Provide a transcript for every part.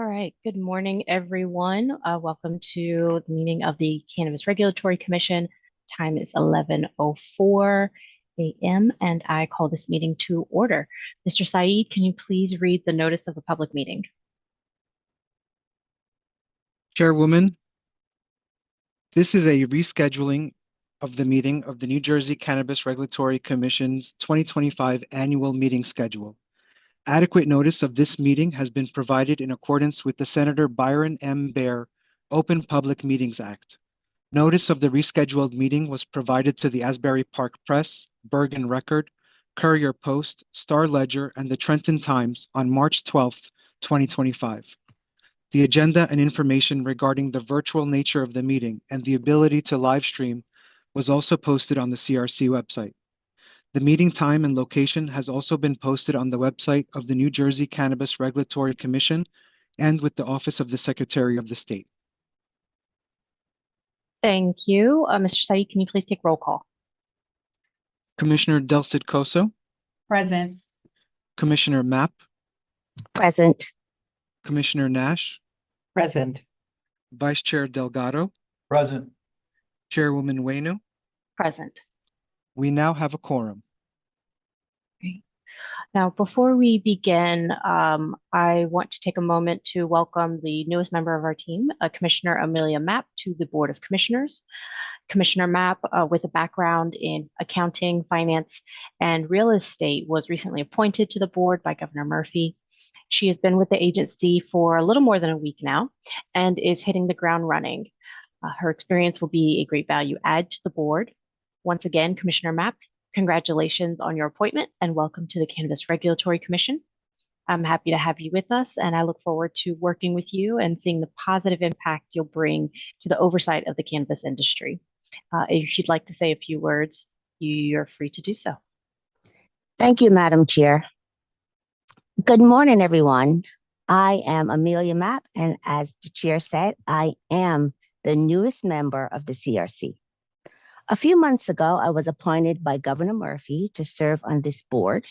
right. Good morning, everyone. Welcome to the meeting of the Cannabis Regulatory Commission. Time is 11:04 a.m. and I call this meeting to order. Mr. Saeed, can you please read the notice of the public meeting? Chairwoman, this is a rescheduling of the meeting of the New Jersey Cannabis Regulatory Commission's 2025 annual meeting schedule. Adequate notice of this meeting has been provided in accordance with the Senator Byron M. Baer Open Public Meetings Act. Notice of the rescheduled meeting was provided to the Asbury Park Press, Bergen Record, Courier Post, Star Ledger, and the Trenton Times on March 12, 2025. The agenda and information regarding the virtual nature of the meeting and the ability to live stream was also posted on the CRC website. The meeting time and location has also been posted on the website of the New Jersey Cannabis Regulatory Commission and with the Office of the Secretary of the State. Thank you. Mr. Saeed, can you please take roll call? Commissioner Del Cid Coso, Present. Commissioner Mapp, Present. Commissioner Nash, Present. Vice Chair Delgado, Present. Chairwoman Waynu. Present. We now have a quorum. Great. Now, before we begin, I want to take a moment to welcome the newest member of our team, Commissioner Amelia Mapp, to the Board of Commissioners. Commissioner Mapp, with a background in accounting, finance, and real estate, was recently appointed to the board by Governor Murphy. She has been with the agency for a little more than a week now and is hitting the ground running. Her experience will be a great value add to the board. Once again, Commissioner Mapp, congratulations on your appointment and welcome to the Cannabis Regulatory Commission. I'm happy to have you with us and I look forward to working with you and seeing the positive impact you'll bring to the oversight of the cannabis industry. If you'd like to say a few words, you're free to do so. Thank you, Madam Chair. Good morning, everyone. I am Amelia Mapp, and as the chair said, I am the newest member of the CRC. A few months ago, I was appointed by Governor Murphy to serve on this board,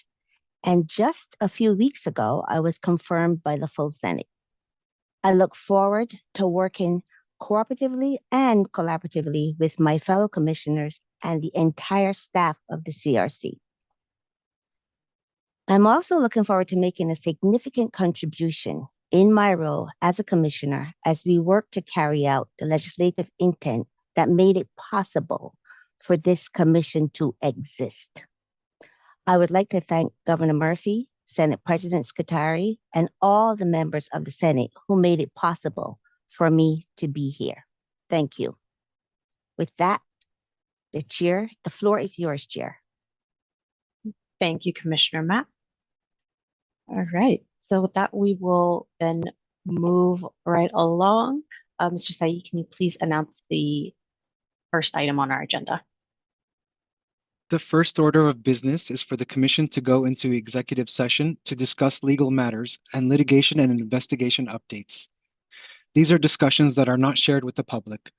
and just a few weeks ago, I was confirmed by the full Senate. I look forward to working cooperatively and collaboratively with my fellow commissioners and the entire staff of the CRC. I'm also looking forward to making a significant contribution in my role as a commissioner as we work to carry out the legislative intent that made it possible for this commission to exist. I would like to thank Governor Murphy, Senate President Scutari, and all the members of the Senate who made it possible for me to be here. Thank you. With that, the floor is yours, Chair. Thank you, Commissioner Mapp. All right, so with that, we will then move right along. Mr. Saeed, can you please announce the first item on our agenda? The first order of business is for the Commission to go into executive session to discuss legal matters and litigation and investigation updates. These are discussions that are not shared with the public.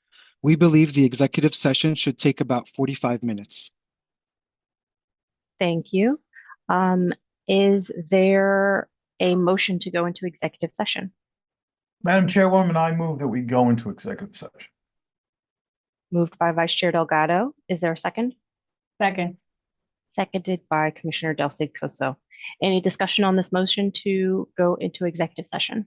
We believe the executive session should take about 45 minutes. Thank you. Is there a motion to go into executive session? Madam Chairwoman, I move that we go into executive session. Moved by Vice Chair Delgado. Is there a second? Second. Seconded by Commissioner Del Cid Coso. Any discussion on this motion to go into executive session?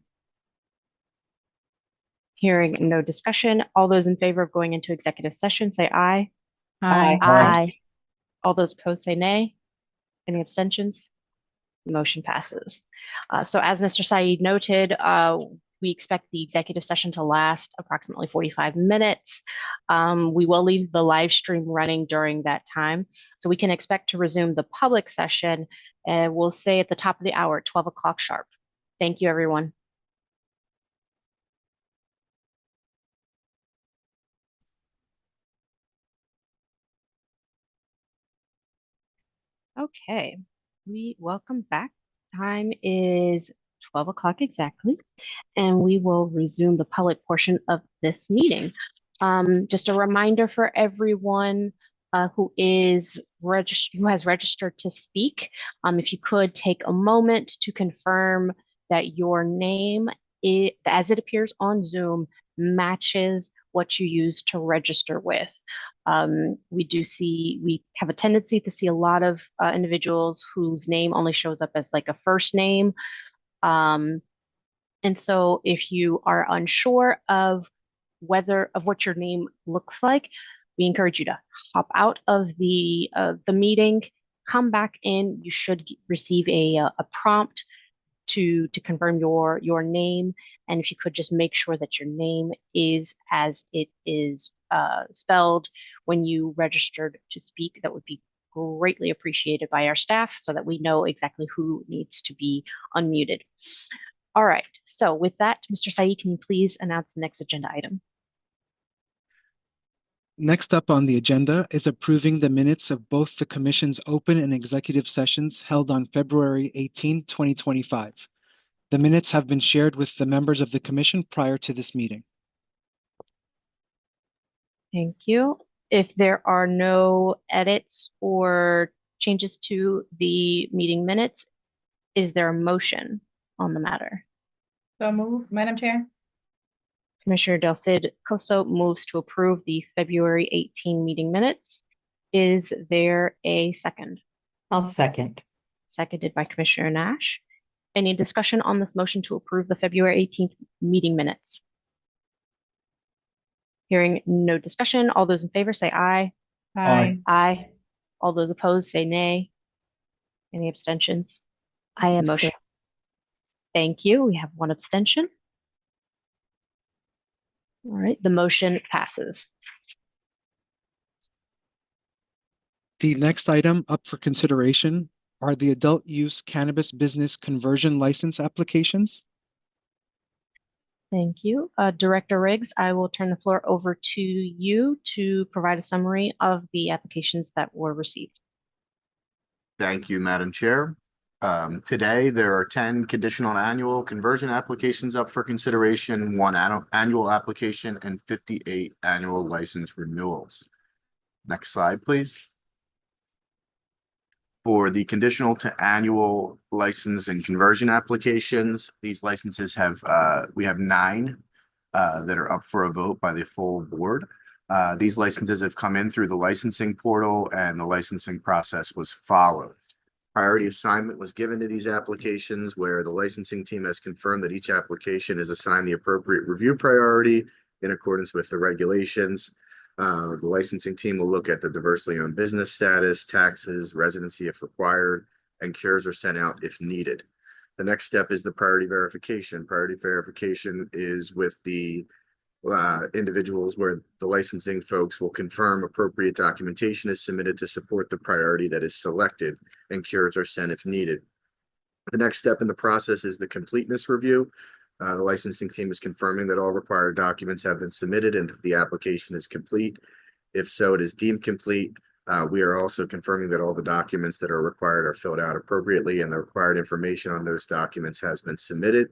Hearing no discussion, all those in favor of going into executive session say aye. Aye. Aye. All those opposed say nay. Any abstentions? Motion passes. So as Mr. Saeed noted, we expect the executive session to last approximately 45 minutes. We will leave the live stream running during that time. So we can expect to resume the public session, and we'll say at the top of the hour at 12 o'clock sharp. Thank you, everyone. Okay, we welcome back. Time is 12 o'clock exactly, and we will resume the public portion of this meeting. Just a reminder for everyone who has registered to speak, if you could take a moment to confirm that your name as it appears on Zoom, matches what you use to register with. We have a tendency to see a lot of individuals whose name only shows up as like a first name. And so if you are unsure of what your name looks like, we encourage you to hop out of the meeting, come back in. You should receive a prompt to confirm your name, and if you could just make sure that your name is as it is spelled when you registered to speak, that would be greatly appreciated by our staff so that we know exactly who needs to be unmuted. All right, so with that, Mr. Saeed, can you please announce the next agenda item? Next up on the agenda is approving the minutes of both the Commission's open and executive sessions held on February 18, 2025. The minutes have been shared with the members of the Commission prior to this meeting. Thank you. If there are no edits or changes to the meeting minutes, is there a motion on the matter? So moved, Madam Chair. Commissioner Del Cid Coso moves to approve the February 18 meeting minutes. Is there a second? I'll second. Seconded by Commissioner Nash. Any discussion on this motion to approve the February 18th meeting minutes? Hearing no discussion, all those in favor say aye. Aye. Aye. All those opposed say nay. Any abstentions? I Motion. abstain. Thank you. We have one abstention. All right, the motion passes. The next item up for consideration are the adult use cannabis business conversion license applications. Thank you. Director Riggs, I will turn the floor over to you to provide a summary of the applications that were received. Thank you, Madam Chair. Today, there are 10 conditional and annual conversion applications up for consideration, 1 annual application, and 58 annual license renewals. Next slide, please. For the conditional to annual license and conversion applications, these licenses we have 9 that are up for a vote by the full board. These licenses have come in through the licensing portal and the licensing process was followed. Priority assignment was given to these applications where the licensing team has confirmed that each application is assigned the appropriate review priority in accordance with the regulations. The licensing team will look at the diversely owned business status, taxes, residency if required, and cures are sent out if needed. The next step is the priority verification. Priority verification is with the individuals where the licensing folks will confirm appropriate documentation is submitted to support the priority that is selected and cures are sent if needed. The next step in the process is the completeness review. The licensing team is confirming that all required documents have been submitted and that the application is complete. If so, it is deemed complete. We are also confirming that all the documents that are required are filled out appropriately and the required information on those documents has been submitted.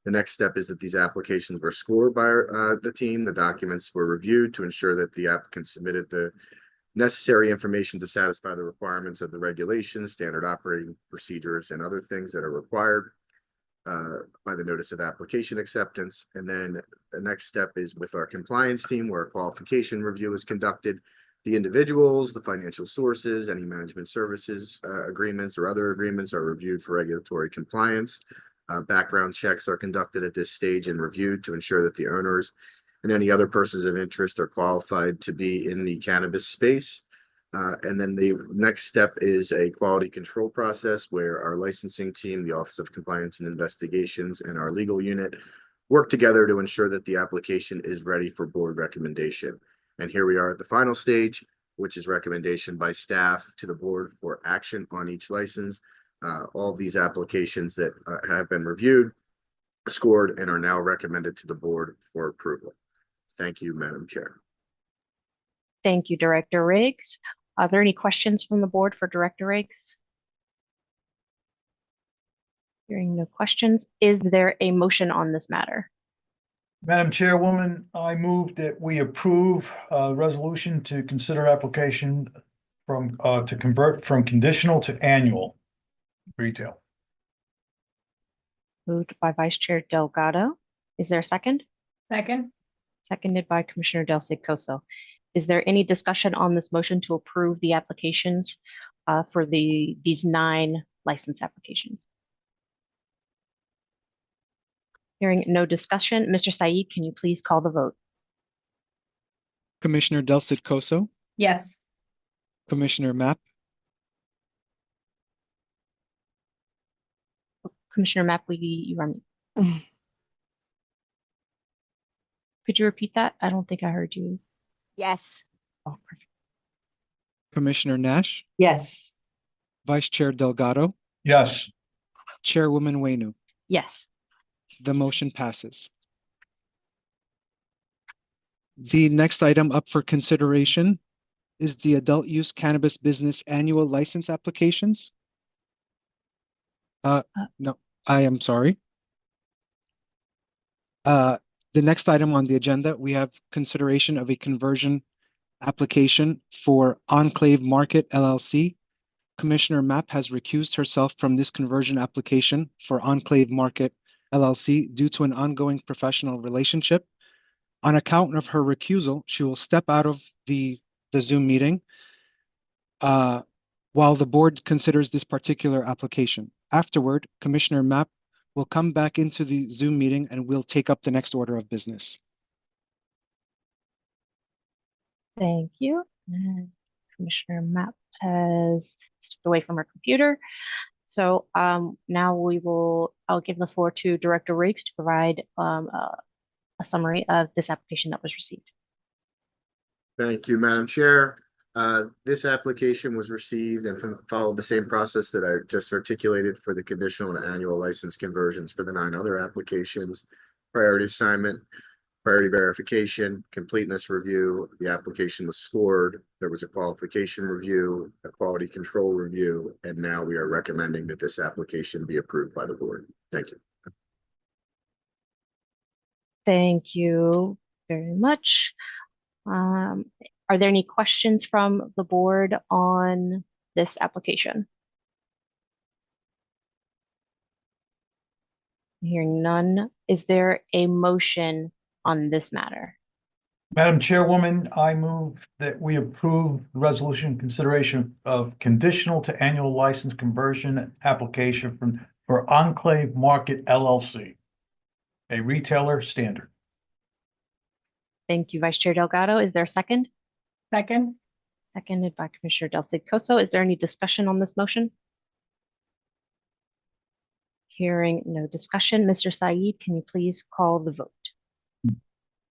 The next step is that these applications were scored by the team. The documents were reviewed to ensure that the applicant submitted the necessary information to satisfy the requirements of the regulations, standard operating procedures, and other things that are required by the notice of application acceptance. And then the next step is with our compliance team where a qualification review is conducted. The individuals, the financial sources, any management services agreements or other agreements are reviewed for regulatory compliance. Background checks are conducted at this stage and reviewed to ensure that the owners and any other persons of interest are qualified to be in the cannabis space. And then the next step is a quality control process where our licensing team, the Office of Compliance and Investigations, and our legal unit work together to ensure that the application is ready for board recommendation. And here we are at the final stage, which is recommendation by staff to the board for action on each license. All of these applications that have been reviewed, scored, and are now recommended to the board for approval. Thank you, Madam Chair. Thank you, Director Riggs. Are there any questions from the board for Director Riggs? Hearing no questions, is there a motion on this matter? Madam Chairwoman, I move that we approve a resolution to consider application from to convert from conditional to annual retail. Moved by Vice Chair Delgado. Is there a second? Second. Seconded by Commissioner Del Coso. Is there any discussion on this motion to approve the applications for these 9 license applications? Hearing no discussion, Mr. Said, can you please call the vote? Commissioner Del Coso, Yes. Commissioner Mapp, Commissioner Mapp, you are mute. Could you repeat that? I don't think I heard you. Yes. Oh, perfect. Commissioner Nash, Yes. Vice Chair Delgado, Yes. Chairwoman Wainu. Yes. The motion passes. The next item up for consideration is the adult use cannabis business annual license applications. No, I am sorry. The next item on the agenda, we have consideration of a conversion application for Enclave Market LLC. Commissioner Mapp has recused herself from this conversion application for Enclave Market LLC due to an ongoing professional relationship. On account of her recusal, she will step out of the Zoom meeting while the board considers this particular application. Afterward, Commissioner Mapp will come back into the Zoom meeting and we'll take up the next order of business. Thank you. And Commissioner Mapp has stepped away from her computer. So now I'll give the floor to Director Riggs to provide a summary of this application that was received. Thank you, Madam Chair. This application was received and followed the same process that I just articulated for the conditional and annual license conversions for the 9 other applications. Priority assignment, priority verification, completeness review. The application was scored. There was a qualification review, a quality control review, and now we are recommending that this application be approved by the board. Thank you. Thank you very much. Are there any questions from the board on this application? Hearing none, is there a motion on this matter? Madam Chairwoman, I move that we approve the resolution consideration of conditional to annual license conversion application for Enclave Market LLC, a retailer standard. Thank you, Vice Chair Delgado. Is there a second? Second. Seconded by Commissioner Del Coso. Is there any discussion on this motion? Hearing no discussion, Mr. Said, can you please call the vote?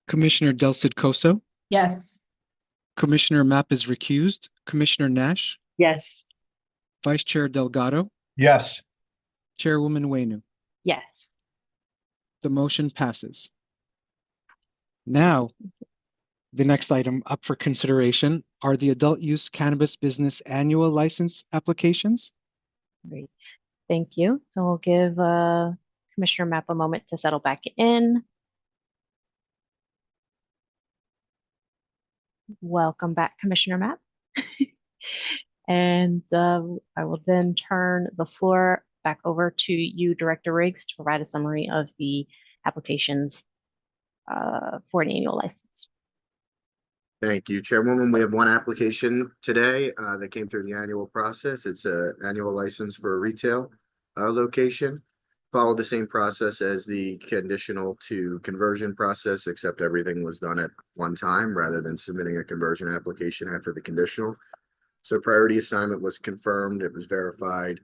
Commissioner Del Coso, Yes. Commissioner Mapp is recused. Commissioner Nash, Yes. Vice Chair Delgado, Yes. Chairwoman Wainu. Yes. The motion passes. Now, the next item up for consideration are the adult use cannabis business annual license applications. Great. Thank you. So we'll give Commissioner Mapp a moment to settle back in. Welcome back, Commissioner Mapp. And I will then turn the floor back over to you, Director Riggs, to provide a summary of the applications for an annual license. Thank you, Chairwoman. We have 1 application today that came through the annual process. It's an annual license for a retail location. Followed the same process as the conditional to conversion process, except everything was done at one time rather than submitting a conversion application after the conditional. So priority assignment was confirmed. It was verified.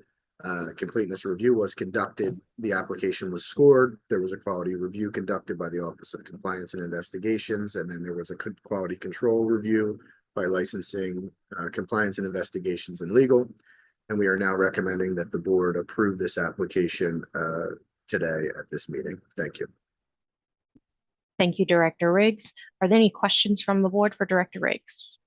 Completeness review was conducted. The application was scored. There was a quality review conducted by the Office of Compliance and Investigations, and then there was a quality control review by Licensing, Compliance and Investigations and Legal. And we are now recommending that the board approve this application today at this meeting. Thank you. Thank you, Director Riggs. Are there any questions from the board for Director Riggs?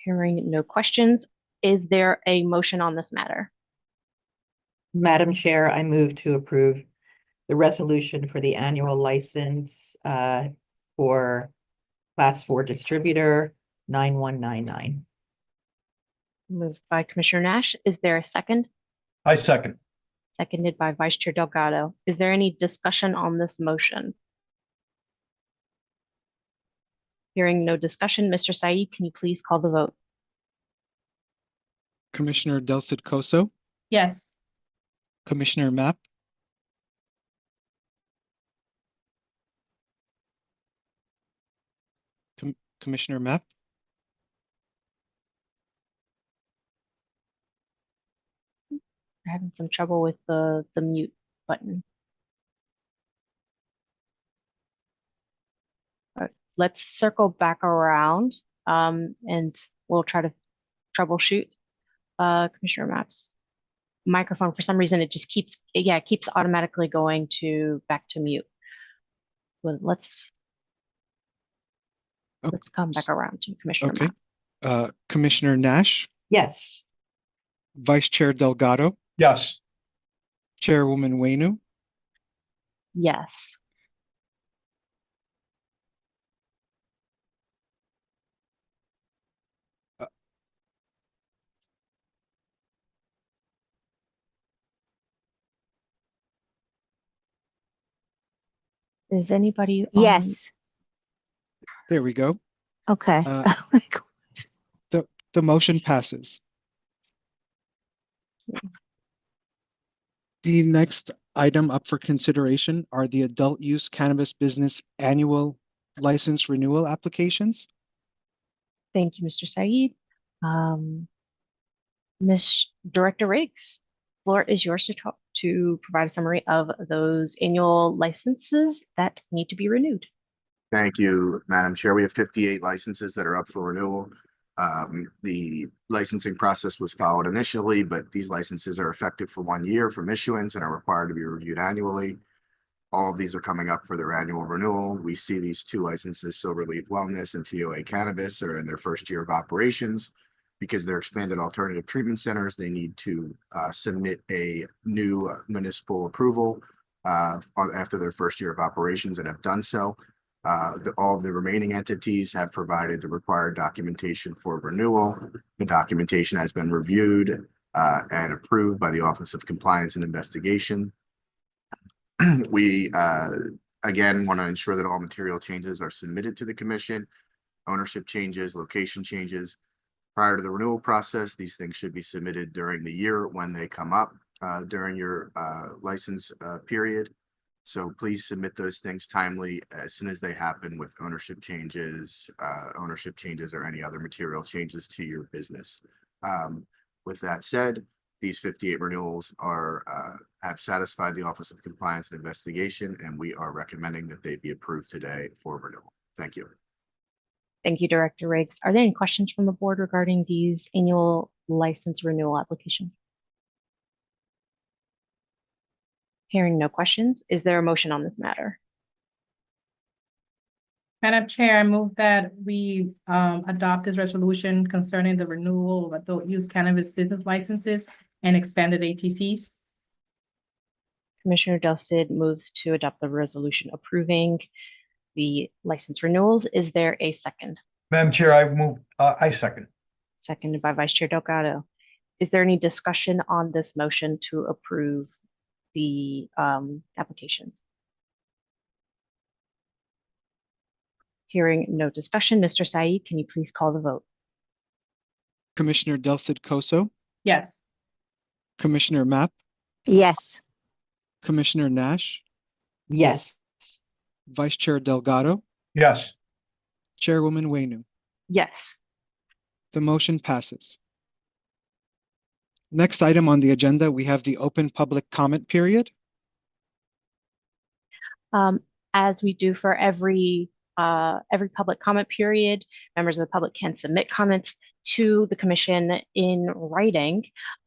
Hearing no questions, is there a motion on this matter? Madam Chair, I move to approve the resolution for the annual license for Class 4 distributor 9199. Moved by Commissioner Nash. Is there a second? I second. Seconded by Vice Chair Delgado. Is there any discussion on this motion? Hearing no discussion, Mr. Said, can you please call the vote? Commissioner Del Cid Coso, Yes. Commissioner Mapp, Commissioner Mapp, We're having some trouble with the mute button. All right, let's circle back around and we'll try to troubleshoot Commissioner Mapp's microphone. For some reason, it just keeps, yeah, it keeps automatically going to back to mute. Well, let's come back around to Commissioner okay. Mapp. Commissioner Nash, Yes. Vice Chair Delgado, Yes. Chairwoman Waynu, Yes. Is anybody on? Yes. there we go. Okay. Uh, The motion passes. The next item up for consideration are the adult use cannabis business annual license renewal applications. Thank you, Mr. Said. Ms. Director Riggs, floor is yours to talk, to provide a summary of those annual licenses that need to be renewed. Thank you, Madam Chair. We have 58 licenses that are up for renewal. The licensing process was followed initially, but these licenses are effective for 1 year from issuance and are required to be reviewed annually. All of these are coming up for their annual renewal. We see these 2 licenses, Silver Leaf Wellness and TOA Cannabis, are in their first year of operations. Because they're expanded alternative treatment centers, they need to submit a new municipal approval after their first year of operations and have done so. All of the remaining entities have provided the required documentation for renewal. The documentation has been reviewed and approved by the Office of Compliance and Investigation. We again want to ensure that all material changes are submitted to the commission. Ownership changes, location changes. Prior to the renewal process, these things should be submitted during the year when they come up during your license period. So please submit those things timely as soon as they happen with ownership changes or any other material changes to your business. With that said, these 58 renewals have satisfied the Office of Compliance and Investigation, and we are recommending that they be approved today for renewal. Thank you. Thank you, Director Riggs. Are there any questions from the board regarding these annual license renewal applications? Hearing no questions, is there a motion on this matter? Madam Chair, I move that we adopt this resolution concerning the renewal of adult use cannabis business licenses and expanded ATCs. Commissioner Del Cid moves to adopt the resolution approving the license renewals. Is there a second? Madam Chair, I second. Seconded by Vice Chair Delgado. Is there any discussion on this motion to approve the applications? Hearing no discussion, Mr. Said, can you please call the vote? Commissioner Del Cid Coso, Yes. Commissioner Mapp, Yes. Commissioner Nash, Yes. Vice Chair Delgado, Yes. Chairwoman Waynu. Yes. The motion passes. Next item on the agenda, we have the open public comment period. As we do for every public comment period, members of the public can submit comments to the commission in writing,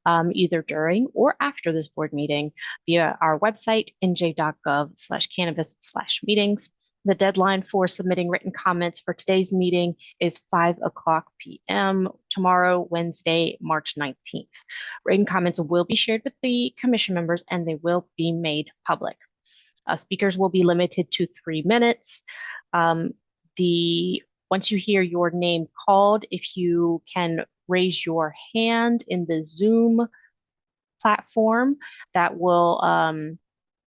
either during or after this board meeting via our website, nj.gov/cannabis/meetings. The deadline for submitting written comments for today's meeting is 5:00 p.m. tomorrow, Wednesday, March 19th. Written comments will be shared with the commission members and they will be made public. Speakers will be limited to 3 minutes. Once you hear your name called, if you can raise your hand in the Zoom platform that will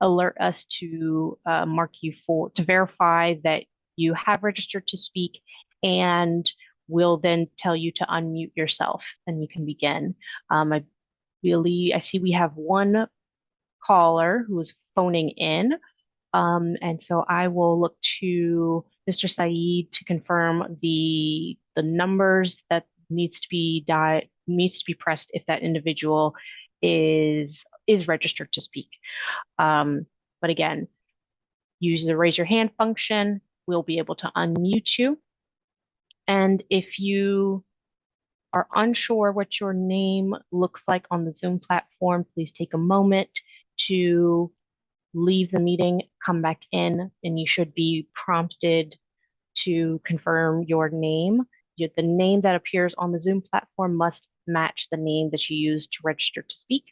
alert us to mark you to verify that you have registered to speak, and will then tell you to unmute yourself and you can begin. I see we have one caller who is phoning in. And so I will look to Mr. Saeed to confirm the numbers that needs to be pressed if that individual is registered to speak. But again, use the raise your hand function. We'll be able to unmute you. And if you are unsure what your name looks like on the Zoom platform, please take a moment to leave the meeting, come back in, and you should be prompted to confirm your name. The name that appears on the Zoom platform must match the name that you used to register to speak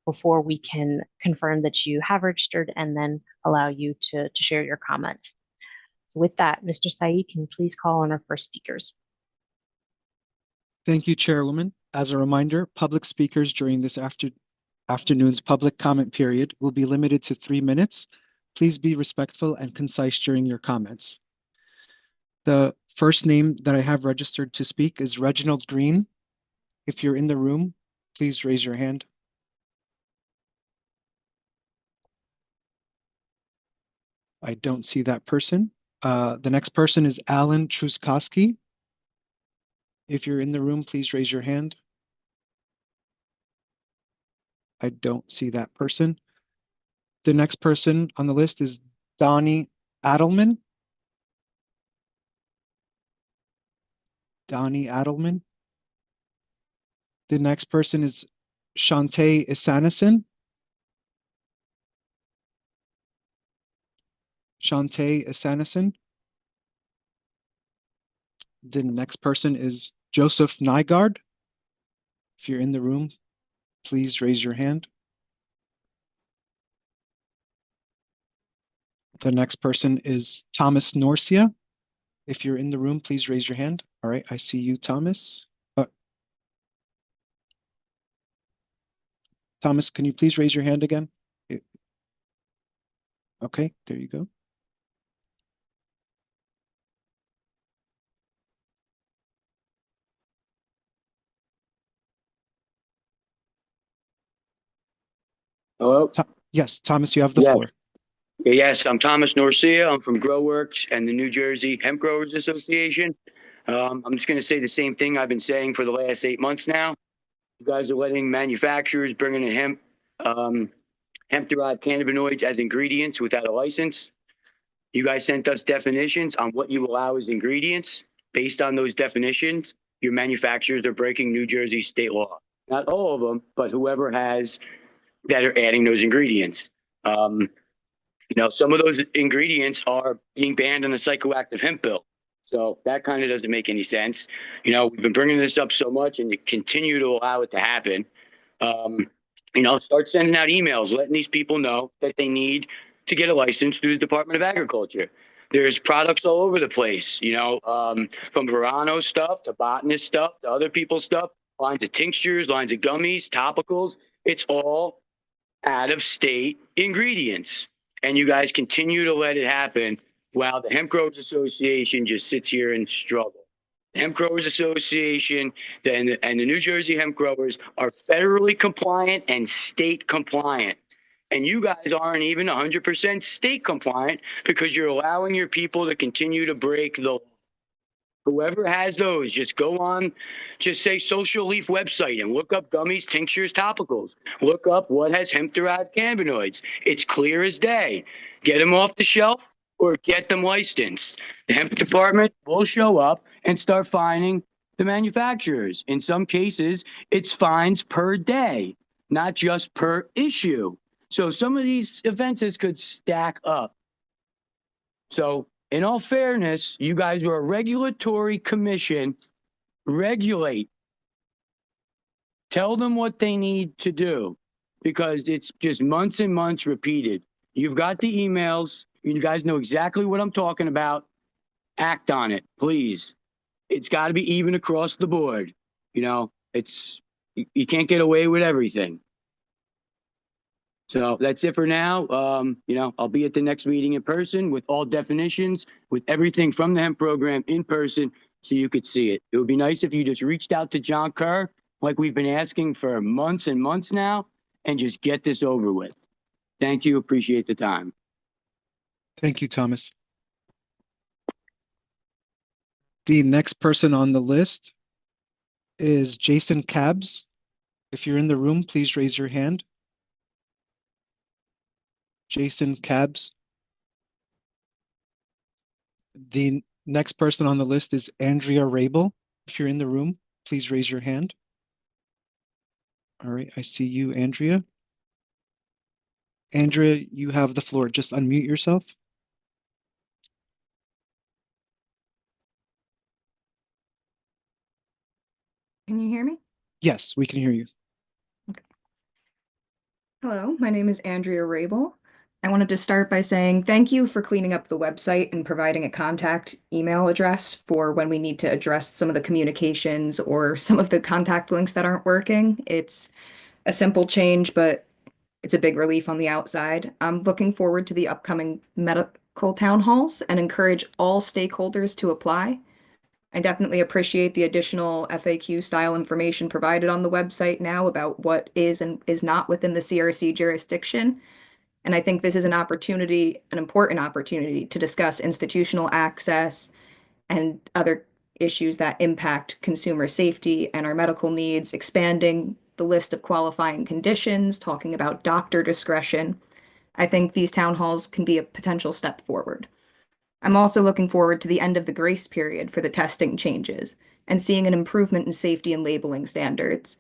before we can confirm that you have registered and then allow you to share your comments. So with that, Mr. Saeed, can you please call on our first speakers? Thank you, Chairwoman. As a reminder, public speakers during this afternoon's public comment period will be limited to 3 minutes. Please be respectful and concise during your comments. The first name that I have registered to speak is Reginald Green. If you're in the room, please raise your hand. I don't see that person. The next person is Alan Truskowski. If you're in the room, please raise your hand. I don't see that person. The next person on the list is Donnie Adelman. Donnie Adelman. The next person is Shantae Isanison. Shantae Isanison. The next person is Joseph Nygaard. If you're in the room, please raise your hand. The next person is Thomas Norcia. If you're in the room, please raise your hand. All right, I see you, Thomas. Thomas, can you please raise your hand again? Okay, there you go. Hello? Yes, Thomas, you have the floor. Yes, I'm Thomas Norcia. I'm from GrowWorks and the New Jersey Hemp Growers Association. I'm just going to say the same thing I've been saying for the last 8 months now. You guys are letting manufacturers bring in hemp-derived cannabinoids as ingredients without a license. You guys sent us definitions on what you allow as ingredients. Based on those definitions, your manufacturers are breaking New Jersey state law. Not all of them, but whoever has that are adding those ingredients. Some of those ingredients are being banned in the psychoactive hemp bill. So that kind of doesn't make any sense. We've been bringing this up so much and you continue to allow it to happen. Start sending out emails, letting these people know that they need to get a license through the Department of Agriculture. There's products all over the place, from Verano stuff to botanist stuff to other people's stuff, lines of tinctures, lines of gummies, topicals. It's all out of state ingredients. And you guys continue to let it happen while the Hemp Growers Association just sits here and struggles. The Hemp Growers Association and the New Jersey hemp growers are federally compliant and state compliant. And you guys aren't even 100% state compliant because you're allowing your people to continue to break the law. Whoever has those, just go on, just say Social Leaf website and look up gummies, tinctures, topicals. Look up what has hemp-derived cannabinoids. It's clear as day. Get them off the shelf or get them licensed. The hemp department will show up and start fining the manufacturers. In some cases, it's fines per day, not just per issue. So some of these offenses could stack up. So in all fairness, you guys are a regulatory commission. Regulate. Tell them what they need to do because it's just months and months repeated. You've got the emails. You guys know exactly what I'm talking about. Act on it, please. It's got to be even across the board. You can't get away with everything. So that's it for now. I'll be at the next meeting in person with all definitions, with everything from the hemp program in person, so you could see it. It would be nice if you just reached out to John Kerr, like we've been asking for months and months now, and just get this over with. Thank you. Appreciate the time. Thank you, Thomas. The next person on the list is Jason Cabs. If you're in the room, please raise your hand. Jason Cabs. The next person on the list is Andrea Rabel. If you're in the room, please raise your hand. All right, I see you, Andrea. Andrea, you have the floor. Just unmute yourself. Can you hear me? Yes, we can hear you. Hello, my name is Andrea Rabel. I wanted to start by saying thank you for cleaning up the website and providing a contact email address for when we need to address some of the communications or some of the contact links that aren't working. It's a simple change, but it's a big relief on the outside. I'm looking forward to the upcoming medical town halls and encourage all stakeholders to apply. I definitely appreciate the additional FAQ style information provided on the website now about what is and is not within the CRC jurisdiction. And I think this is an opportunity, an important opportunity to discuss institutional access and other issues that impact consumer safety and our medical needs, expanding the list of qualifying conditions, talking about doctor discretion. I think these town halls can be a potential step forward. I'm also looking forward to the end of the grace period for the testing changes and seeing an improvement in safety and labeling standards.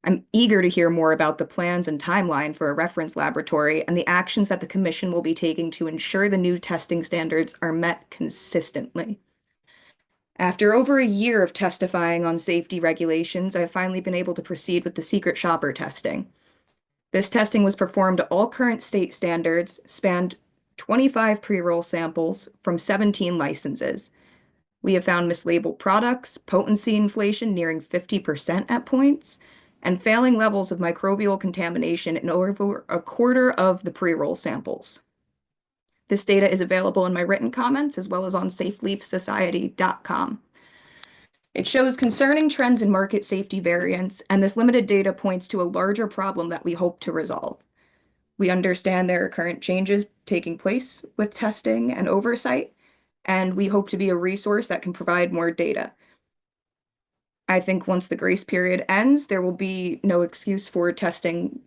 I'm eager to hear more about the plans and timeline for a reference laboratory and the actions that the Commission will be taking to ensure the new testing standards are met consistently. After over a year of testifying on safety regulations, I've finally been able to proceed with the secret shopper testing. This testing was performed to all current state standards, spanned 25 pre-roll samples from 17 licenses. We have found mislabeled products, potency inflation nearing 50% at points, and failing levels of microbial contamination in over a quarter of the pre-roll samples. This data is available in my written comments as well as on safeleafsociety.com. It shows concerning trends in market safety variance, and this limited data points to a larger problem that we hope to resolve. We understand there are current changes taking place with testing and oversight, and we hope to be a resource that can provide more data. I think once the grace period ends, there will be no excuse for testing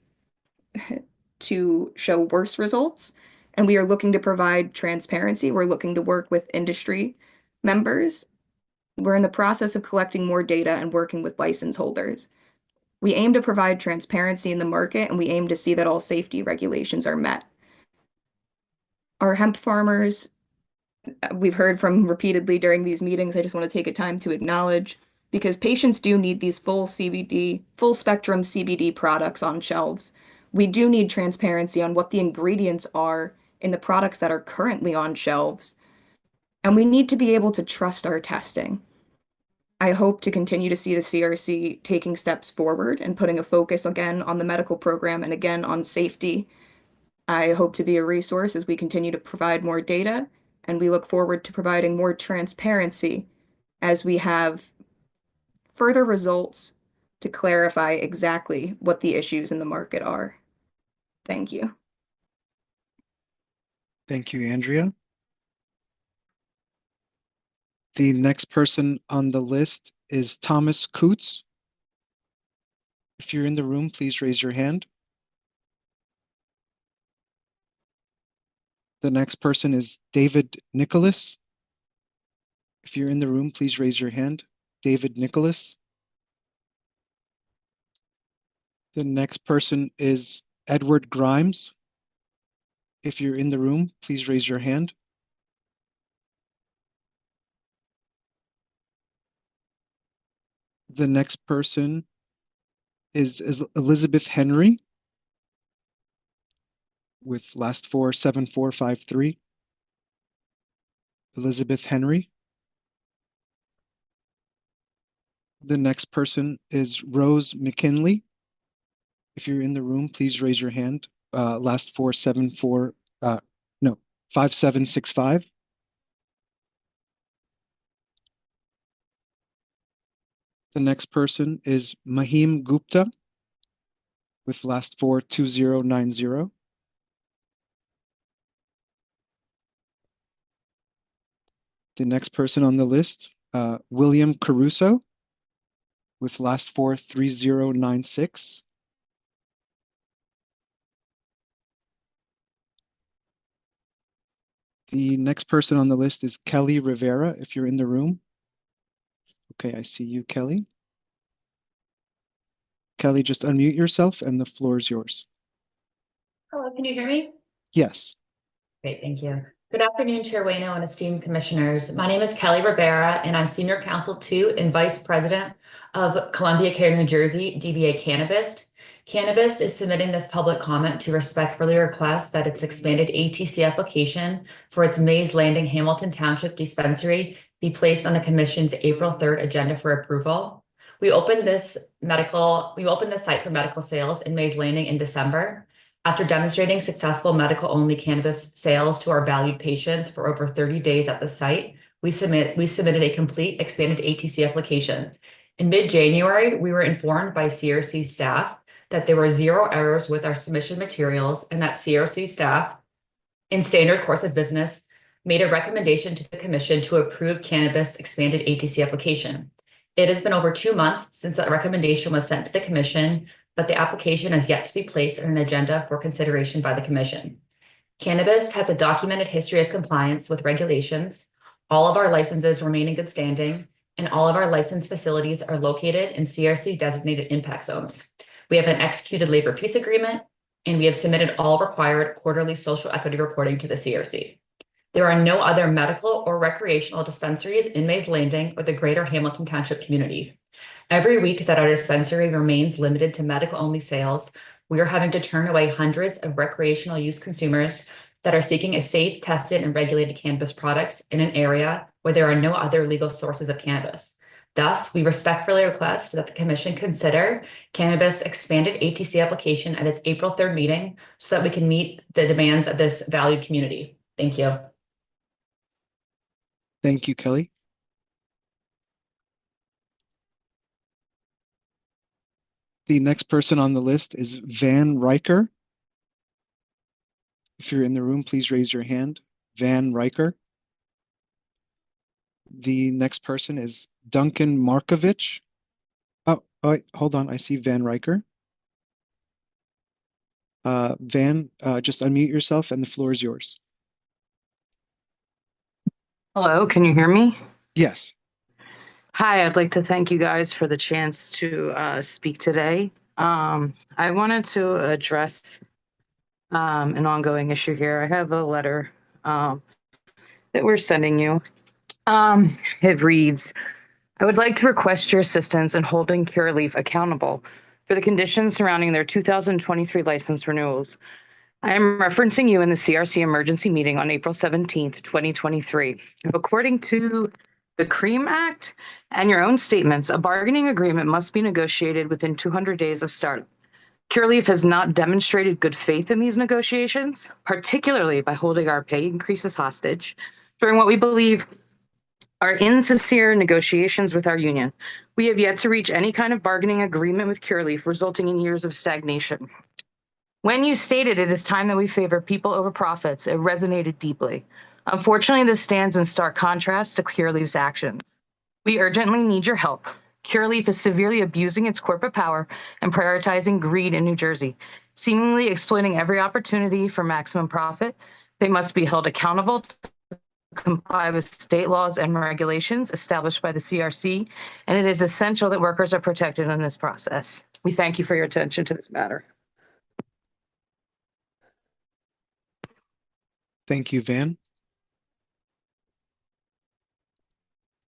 to show worse results, and we are looking to provide transparency. We're looking to work with industry members. We're in the process of collecting more data and working with license holders. We aim to provide transparency in the market, and we aim to see that all safety regulations are met. Our hemp farmers, we've heard from repeatedly during these meetings, I just want to take a time to acknowledge, because patients do need these full spectrum CBD products on shelves. We do need transparency on what the ingredients are in the products that are currently on shelves, and we need to be able to trust our testing. I hope to continue to see the CRC taking steps forward and putting a focus again on the medical program and again on safety. I hope to be a resource as we continue to provide more data, and we look forward to providing more transparency as we have further results to clarify exactly what the issues in the market are. Thank you. Thank you, Andrea. The next person on the list is Thomas Coots. If you're in the room, please raise your hand. The next person is David Nicholas. If you're in the room, please raise your hand. David Nicholas. The next person is Edward Grimes. If you're in the room, please raise your hand. The next person is Elizabeth Henry with last four 7453. Elizabeth Henry. The next person is Rose McKinley. If you're in the room, please raise your hand. last 474, no, 5765. The next person is Mahim Gupta with last 42090. The next person on the list, William Caruso with last 43096. The next person on the list is Kelly Rivera, if you're in the room. Okay, I see you, Kelly. Kelly, just unmute yourself and the floor is yours. Hello, can you hear me? Yes. Great, thank you. Good afternoon, Chair Wayno and esteemed commissioners. My name is Kelly Rivera, and I'm Senior Counsel to and Vice President of Columbia Care, New Jersey, DBA Cannabis. Cannabis is submitting this public comment to respectfully request that its expanded ATC application for its Mays Landing Hamilton Township dispensary be placed on the Commission's April 3rd agenda for approval. We opened this site for medical sales in Mays Landing in December. After demonstrating successful medical-only cannabis sales to our valued patients for over 30 days at the site, we submitted a complete expanded ATC application. In mid-January, we were informed by CRC staff that there were 0 errors with our submission materials and that CRC staff, in standard course of business, made a recommendation to the Commission to approve cannabis expanded ATC application. It has been over 2 months since that recommendation was sent to the Commission, but the application has yet to be placed on an agenda for consideration by the Commission. Cannabis has a documented history of compliance with regulations. All of our licenses remain in good standing, and all of our licensed facilities are located in CRC designated impact zones. We have an executed labor peace agreement, and we have submitted all required quarterly social equity reporting to the CRC. There are no other medical or recreational dispensaries in Mays Landing or the greater Hamilton Township community. Every week that our dispensary remains limited to medical-only sales, we are having to turn away hundreds of recreational use consumers that are seeking a safe, tested, and regulated cannabis products in an area where there are no other legal sources of cannabis. Thus, we respectfully request that the Commission consider cannabis expanded ATC application at its April 3rd meeting so that we can meet the demands of this valued community. Thank you. Thank you, Kelly. The next person on the list is Van Riker. If you're in the room, please raise your hand. Van Riker. The next person is Duncan Markovich. Oh, wait, hold on. I see Van Riker. Van, just unmute yourself and the floor is yours. Hello, can you hear me? Yes. Hi, I'd like to thank you guys for the chance to speak today. I wanted to address an ongoing issue here. I have a letter that we're sending you. It reads, I would like to request your assistance in holding Curaleaf accountable for the conditions surrounding their 2023 license renewals. I am referencing you in the CRC emergency meeting on April 17th, 2023. According to the CREAM Act and your own statements, a bargaining agreement must be negotiated within 200 days of start. Curaleaf has not demonstrated good faith in these negotiations, particularly by holding our pay increases hostage during what we believe are insincere negotiations with our union. We have yet to reach any kind of bargaining agreement with Curaleaf, resulting in years of stagnation. When you stated it is time that we favor people over profits, it resonated deeply. Unfortunately, this stands in stark contrast to Curaleaf's actions. We urgently need your help. Curaleaf is severely abusing its corporate power and prioritizing greed in New Jersey, seemingly exploiting every opportunity for maximum profit. They must be held accountable to comply with state laws and regulations established by the CRC, and it is essential that workers are protected in this process. We thank you for your attention to this matter. Thank you, Van.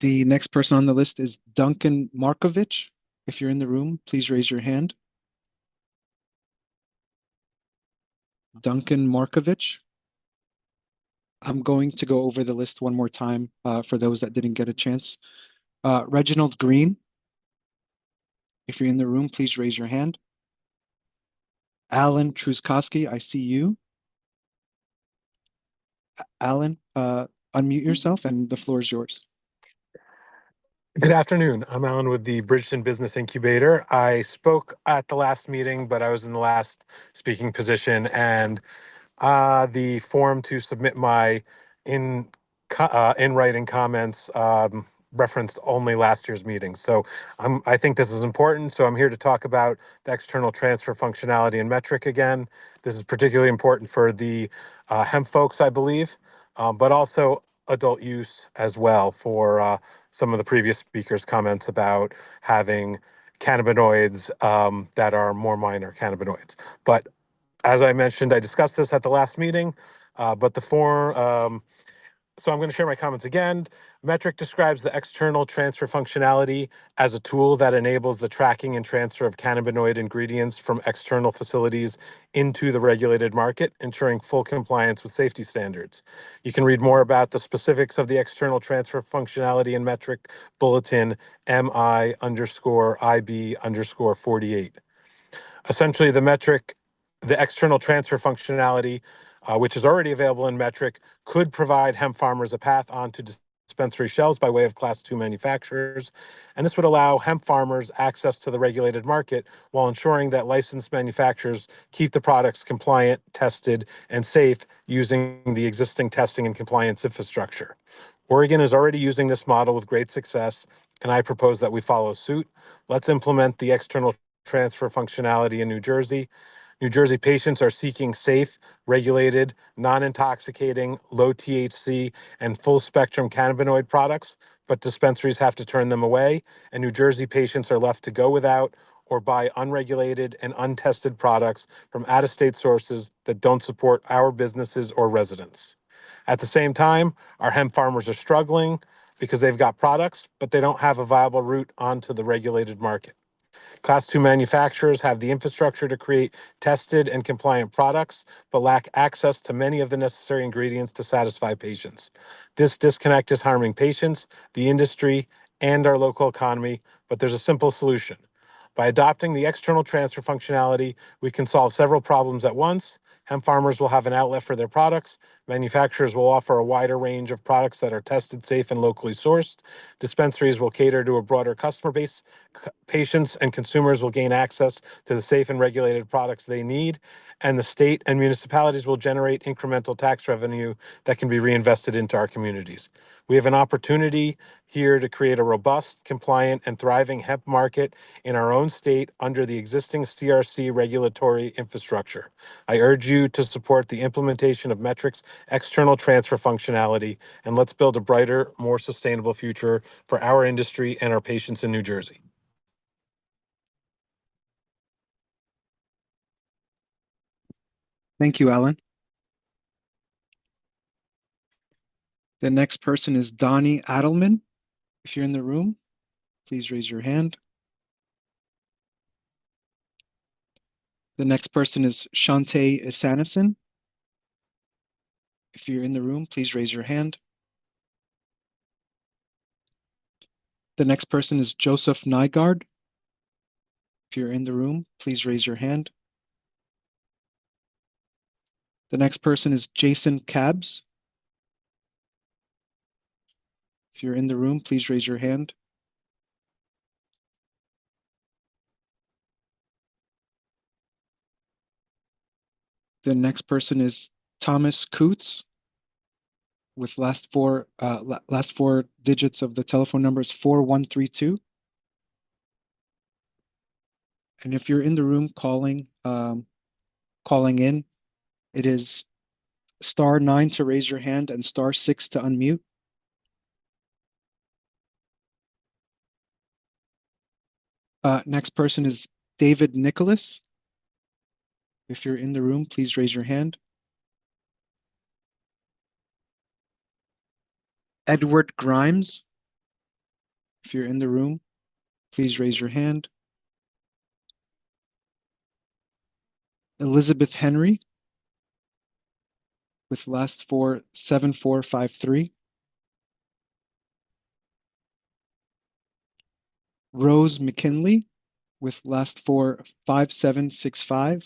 The next person on the list is Duncan Markovich. If you're in the room, please raise your hand. Duncan Markovich. I'm going to go over the list one more time for those that didn't get a chance. Reginald Green. If you're in the room, please raise your hand. Alan Truskowski, I see you. Alan, unmute yourself and the floor is yours. Good afternoon. I'm Alan with the Bridgeton Business Incubator. I spoke at the last meeting, but I was in the last speaking position, and the form to submit my in writing comments referenced only last year's meeting. So I think this is important. So I'm here to talk about the external transfer functionality and metric again. This is particularly important for the hemp folks, I believe, but also adult use as well for some of the previous speakers' comments about having cannabinoids that are more minor cannabinoids. But as I mentioned, I discussed this at the last meeting, but the form, so I'm going to share my comments again. Metric describes the external transfer functionality as a tool that enables the tracking and transfer of cannabinoid ingredients from external facilities into the regulated market, ensuring full compliance with safety standards. You can read more about the specifics of the external transfer functionality in Metric Bulletin MI_IB_48. Essentially, the external transfer functionality, which is already available in Metric, could provide hemp farmers a path onto dispensary shelves by way of Class 2 manufacturers. And this would allow hemp farmers access to the regulated market while ensuring that licensed manufacturers keep the products compliant, tested, and safe using the existing testing and compliance infrastructure. Oregon is already using this model with great success, and I propose that we follow suit. Let's implement the external transfer functionality in New Jersey. New Jersey patients are seeking safe, regulated, non-intoxicating, low THC, and full spectrum cannabinoid products, but dispensaries have to turn them away, and New Jersey patients are left to go without or buy unregulated and untested products from out-of-state sources that don't support our businesses or residents. At the same time, our hemp farmers are struggling because they've got products, but they don't have a viable route onto the regulated market. Class 2 manufacturers have the infrastructure to create tested and compliant products, but lack access to many of the necessary ingredients to satisfy patients. This disconnect is harming patients, the industry, and our local economy, but there's a simple solution. By adopting the external transfer functionality, we can solve several problems at once. Hemp farmers will have an outlet for their products. Manufacturers will offer a wider range of products that are tested, safe, and locally sourced. Dispensaries will cater to a broader customer base. Patients and consumers will gain access to the safe and regulated products they need. And the state and municipalities will generate incremental tax revenue that can be reinvested into our communities. We have an opportunity here to create a robust, compliant, and thriving hemp market in our own state under the existing CRC regulatory infrastructure. I urge you to support the implementation of Metric's external transfer functionality, and let's build a brighter, more sustainable future for our industry and our patients in New Jersey. Thank you, Alan. The next person is Donnie Adelman. If you're in the room, please raise your hand. The next person is Shantae Isanison. If you're in the room, please raise your hand. The next person is Joseph Nygaard. If you're in the room, please raise your hand. The next person is Jason Cabs. If you're in the room, please raise your hand. The next person is Thomas Coots with last four digits of the telephone number is 4132. And if you're in the room calling in, it is *9 to raise your hand and *6 to unmute. Next person is David Nicholas. If you're in the room, please raise your hand. Edward Grimes. If you're in the room, please raise your hand. Elizabeth Henry with last four 7453. Rose McKinley with last four 5765.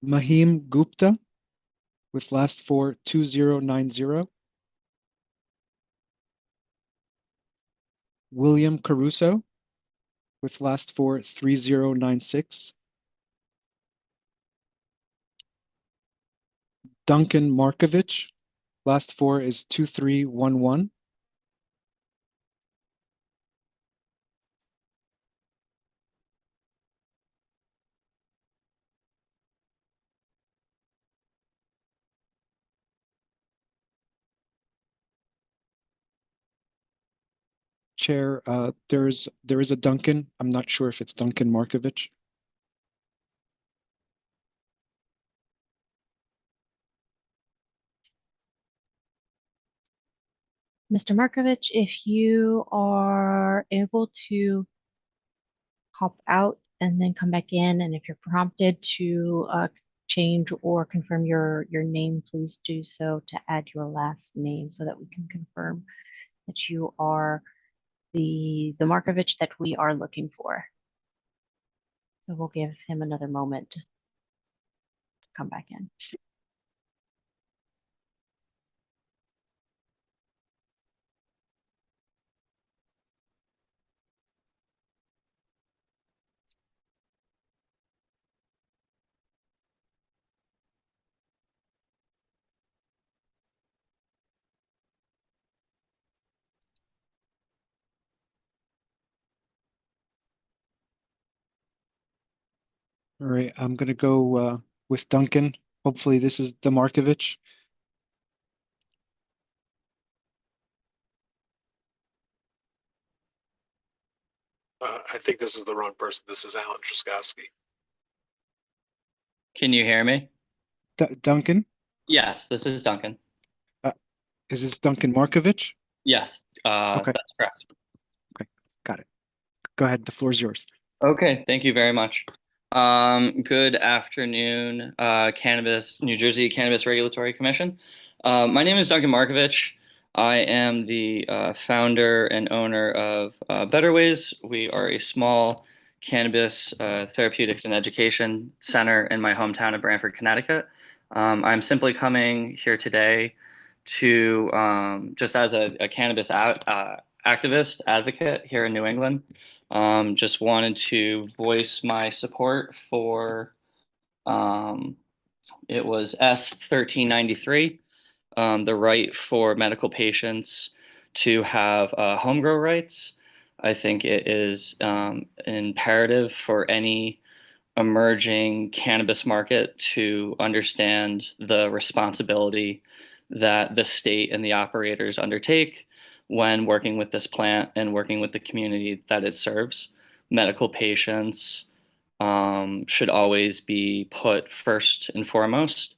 Mahim Gupta with last four 2090. William Caruso with last four 3096. Duncan Markovich, last four is 2311. Chair, there is a Duncan. I'm not sure if it's Duncan Markovich. Mr. Markovich, if you are able to hop out and then come back in, and if you're prompted to change or confirm your name, please do so to add your last name so that we can confirm that you are the Markovich that we are looking for. So we'll give him another moment to come back in. All right, I'm going to go with Duncan. Hopefully this is the Markovich. I think this is the wrong person. This is Alan Truskowski. Can you hear me? Duncan? Yes, this is Duncan. Is this Duncan Markovich? Yes, Okay. that's correct. Okay, got it. Go ahead, the floor is yours. Okay, thank you very much. Good afternoon, New Jersey Cannabis Regulatory Commission. My name is Duncan Markovich. I am the founder and owner of Better Ways. We are a small cannabis therapeutics and education center in my hometown of Branford, Connecticut. I'm simply coming here today to just as a cannabis activist advocate here in New England. Just wanted to voice my support for it was S1393, the right for medical patients to have home grow rights. I think it is imperative for any emerging cannabis market to understand the responsibility that the state and the operators undertake when working with this plant and working with the community that it serves. Medical patients should always be put first and foremost,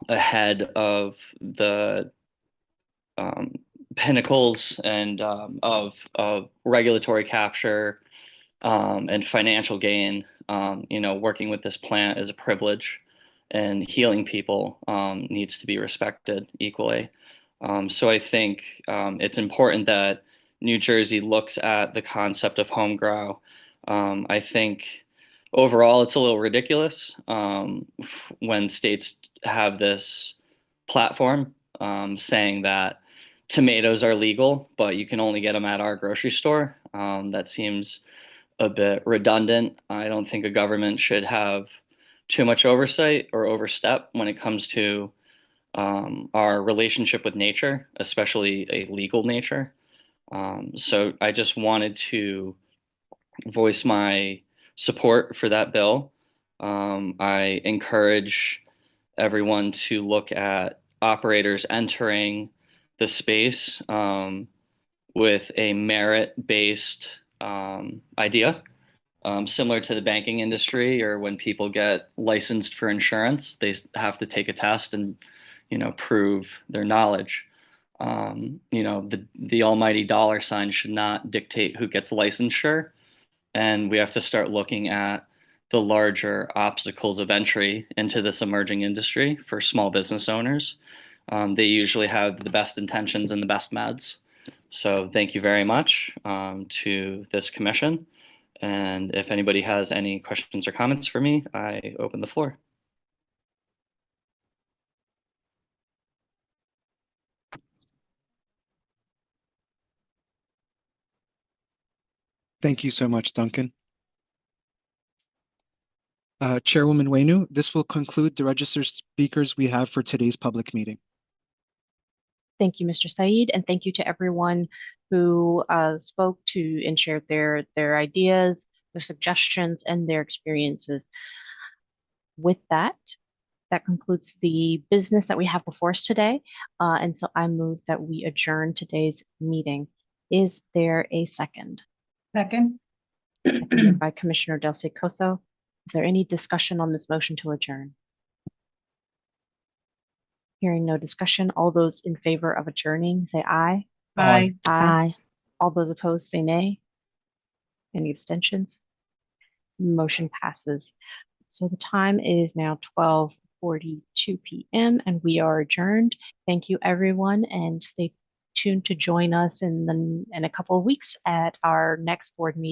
ahead of the pinnacles and of regulatory capture and financial gain. Working with this plant is a privilege, and healing people needs to be respected equally. So I think it's important that New Jersey looks at the concept of home grow. I think overall it's a little ridiculous when states have this platform saying that tomatoes are legal, but you can only get them at our grocery store. That seems a bit redundant. I don't think a government should have too much oversight or overstep when it comes to our relationship with nature, especially a legal nature. So I just wanted to voice my support for that bill. I encourage everyone to look at operators entering the space with a merit-based idea, similar to the banking industry, or when people get licensed for insurance, they have to take a test and, prove their knowledge. The almighty dollar sign should not dictate who gets licensure, and we have to start looking at the larger obstacles of entry into this emerging industry for small business owners. They usually have the best intentions and the best meds. So thank you very much to this commission. And if anybody has any questions or comments for me, I open the floor. Thank you so much, Duncan. Chairwoman Wainu, this will conclude the registered speakers we have for today's public meeting. Thank you, Mr. Said, and thank you to everyone who spoke to and shared their ideas, their suggestions, and their experiences. With that, that concludes the business that we have before us today. And so I move that we adjourn today's meeting. Is there a second? Second. Seconded by Commissioner Del Secoso. Is there any discussion on this motion to adjourn? Hearing no discussion, all those in favor of adjourning, say aye. Aye. Aye. All those opposed, say nay. Any abstentions? Motion passes. So the time is now 12:42 p.m. and we are adjourned. Thank you, everyone, and stay tuned to join us in a couple of weeks at our next board meeting.